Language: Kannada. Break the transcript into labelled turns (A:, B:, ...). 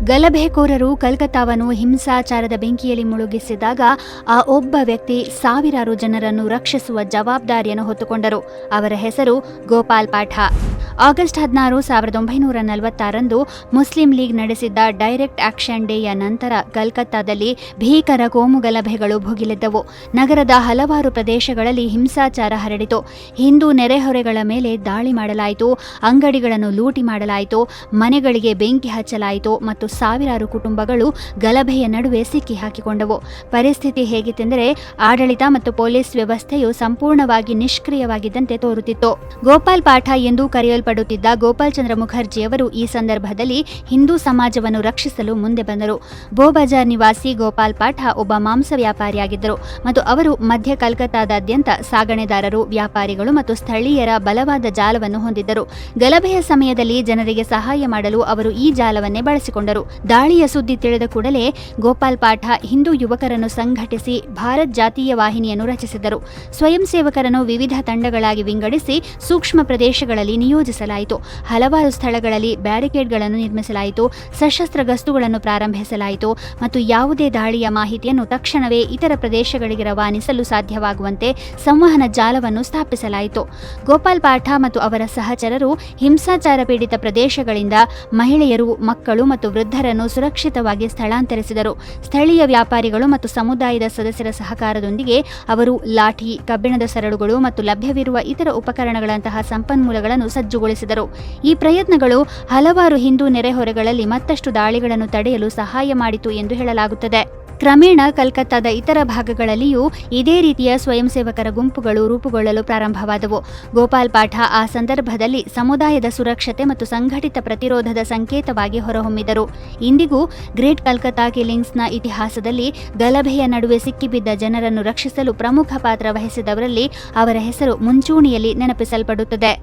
A: ಗಲಭೆಕೋರರು ಕಲ್ಕತ್ತಾವನ್ನು ಹಿಂಸಾಚಾರದ ಬೆಂಕಿಯಲ್ಲಿ ಮುಳುಗಿಸಿದಾಗ ಆ ಒಬ್ಬ ವ್ಯಕ್ತಿ ಸಾವಿರಾರು ಜನರನ್ನು ರಕ್ಷಿಸುವ ಜವಾಬ್ದಾರಿಯನ್ನು ಹೊತ್ತುಕೊಂಡರು. ಅವರ ಹೆಸರು ಗೋಪಾಲ್ ಪಾಠ. ಆಗಸ್ಟ್ 16, 1946ರಂದು ಮುಸ್ಲಿಂ ಲೀಗ್ ನಡೆಸಿದ್ದ ಡೈರೆಕ್ಟ್ ಆಕ್ಷನ್ ಡೇಯ ನಂತರ ಕಲ್ಕತ್ತಾದಲ್ಲಿ ಭೀಕರ ಕೋಮು ಗಲಭೆಗಳು ಭುಗಿಲೆದ್ದವು. ನಗರದ ಹಲವಾರು ಪ್ರದೇಶಗಳಲ್ಲಿ ಹಿಂಸಾಚಾರ ಹರಡಿತು. ಹಿಂದೂ ನೆರೆಹೊರೆಗಳ ಮೇಲೆ ದಾಳಿ ಮಾಡಲಾಯಿತು, ಅಂಗಡಿಗಳನ್ನು ಲೂಟಿ ಮಾಡಲಾಯಿತು, ಮನೆಗಳಿಗೆ ಬೆಂಕಿ ಹಚ್ಚಲಾಯಿತು ಮತ್ತು ಸಾವಿರಾರು ಕುಟುಂಬಗಳು ಗಲಭೆಯ ನಡುವೆ ಸಿಕ್ಕಿ ಹಾಕಿಕೊಂಡವು. ಪರಿಸ್ಥಿತಿ ಹೇಗಿತ್ತೆಂದರೆ ಆಡಳಿತ ಮತ್ತು ಪೊಲೀಸ್ ವ್ಯವಸ್ಥೆಯು ಸಂಪೂರ್ಣವಾಗಿ ನಿಷ್ಕ್ರಿಯವಾಗಿದ್ದಂತೆ ತೋರುತ್ತಿತ್ತು. ಗೋಪಾಲ್ ಪಾಠ ಎಂದು ಕರೆಯಲ್ಪಡುತ್ತಿದ್ದ ಗೋಪಾಲ್ ಚಂದ್ರ ಮುಖರ್ಜಿಯವರು ಈ ಸಂದರ್ಭದಲ್ಲಿ ಹಿಂದೂ ಸಮಾಜವನ್ನು ರಕ್ಷಿಸಲು ಮುಂದೆ ಬಂದರು. ಬೋಬಜಾರ್ ನಿವಾಸಿ ಗೋಪಾಲ್ ಪಾಠ ಒಬ್ಬ ಮಾಂಸ ವ್ಯಾಪಾರಿಯಾಗಿದ್ದರು ಮತ್ತು ಅವರು ಮಧ್ಯ ಕಲ್ಕತ್ತಾದಾದ್ಯಂತ ಸಾಗಣೆದಾರರು, ವ್ಯಾಪಾರಿಗಳು ಮತ್ತು ಸ್ಥಳೀಯರ ಬಲವಾದ ಜಾಲವನ್ನು ಹೊಂದಿದ್ದರು. ಗಲಭೆಯ ಸಮಯದಲ್ಲಿ ಜನರಿಗೆ ಸಹಾಯ ಮಾಡಲು ಅವರು ಈ ಜಾಲವನ್ನೇ ಬಳಸಿಕೊಂಡರು. ದಾಳಿಯ ಸುದ್ದಿ ತಿಳಿದ ಕೂಡಲೇ ಗೋಪಾಲ್ ಪಾಠ ಹಿಂದೂ ಯುವಕರನ್ನು ಸಂಘಟಿಸಿ ಭಾರತ್ ಜಾತೀಯ ವಾಹಿನಿಯನ್ನು ರಚಿಸಿದರು. ಸ್ವಯಂ ಸೇವಕರನ್ನು ವಿವಿಧ ತಂಡಗಳಾಗಿ ವಿಂಗಡಿಸಿ ಸೂಕ್ಷ್ಮ ಪ್ರದೇಶಗಳಲ್ಲಿ ನಿಯೋಜಿಸಲಾಯಿತು. ಹಲವಾರು ಸ್ಥಳಗಳಲ್ಲಿ ಬ್ಯಾರಿಕೇಡ್ಗಳನ್ನು ನಿರ್ಮಿಸಲಾಯಿತು, ಸಶಸ್ತ್ರ ಗಸ್ತುಗಳನ್ನು ಪ್ರಾರಂಭಿಸಲಾಯಿತು ಮತ್ತು ಯಾವುದೇ ದಾಳಿಯ ಮಾಹಿತಿಯನ್ನು ತಕ್ಷಣವೇ ಇತರ ಪ್ರದೇಶಗಳಿಗೆ ರವಾನಿಸಲು ಸಾಧ್ಯವಾಗುವಂತೆ ಸಂವಹನ ಜಾಲವನ್ನು ಸ್ಥಾಪಿಸಲಾಯಿತು. ಗೋಪಾಲ್ ಪಾಠ ಮತ್ತು ಅವರ ಸಹಚರರು ಹಿಂಸಾಚಾರ ಪೀಡಿತ ಪ್ರದೇಶಗಳಿಂದ ಮಹಿಳೆಯರು, ಮಕ್ಕಳು ಮತ್ತು ವೃದ್ಧರನ್ನು ಸುರಕ್ಷಿತವಾಗಿ ಸ್ಥಳಾಂತರಿಸಿದರು. ಸ್ಥಳೀಯ ವ್ಯಾಪಾರಿಗಳು ಮತ್ತು ಸಮುದಾಯದ ಸದಸ್ಯರ ಸಹಕಾರದೊಂದಿಗೆ ಅವರು ಲಾಠಿ, ಕಬ್ಬಿಣದ ಸರಳುಗಳು ಮತ್ತು ಲಭ್ಯವಿರುವ ಇತರ ಉಪಕರಣಗಳಂತಹ ಸಂಪನ್ಮೂಲಗಳನ್ನು ಸಜ್ಜುಗೊಳಿಸಿದರು. ಈ ಪ್ರಯತ್ನಗಳು ಹಲವಾರು ಹಿಂದೂ ನೆರೆಹೊರೆಗಳಲ್ಲಿ ಮತ್ತಷ್ಟು ದಾಳಿಗಳನ್ನು ತಡೆಯಲು ಸಹಾಯ ಮಾಡಿತು ಎಂದು ಹೇಳಲಾಗುತ್ತದೆ. ಕ್ರಮೇಣ ಕಲ್ಕತ್ತಾದ ಇತರ ಭಾಗಗಳಲ್ಲಿಯೂ ಇದೇ ರೀತಿಯ ಸ್ವಯಂ ಸೇವಕರ ಗುಂಪುಗಳು ರೂಪುಗೊಳ್ಳಲು ಪ್ರಾರಂಭವಾದವು. ಗೋಪಾಲ್ ಪಾಠ ಆ ಸಂದರ್ಭದಲ್ಲಿ ಸಮುದಾಯದ ಸುರಕ್ಷತೆ ಮತ್ತು ಸಂಘಟಿತ ಪ್ರತಿರೋಧದ ಸಂಕೇತವಾಗಿ ಹೊರಹೊಮ್ಮಿದರು. ಇಂದಿಗೂ ಗ್ರೇಟ್ ಕಲ್ಕತ್ತಾ ಕಿಲ್ಲಿಂಗ್ಸ್ನ ಇತಿಹಾಸದಲ್ಲಿ ಗಲಭೆಯ ನಡುವೆ ಸಿಕ್ಕಿಬಿದ್ದ ಜನರನ್ನು ರಕ್ಷಿಸಲು ಪ್ರಮುಖ ಪಾತ್ರ ವಹಿಸಿದವರಲ್ಲಿ ಅವರ ಹೆಸರು ಮುಂಚೂಣಿಯಲ್ಲಿ ನೆನಪಿಸಲ್ಪಡುತ್ತದೆ.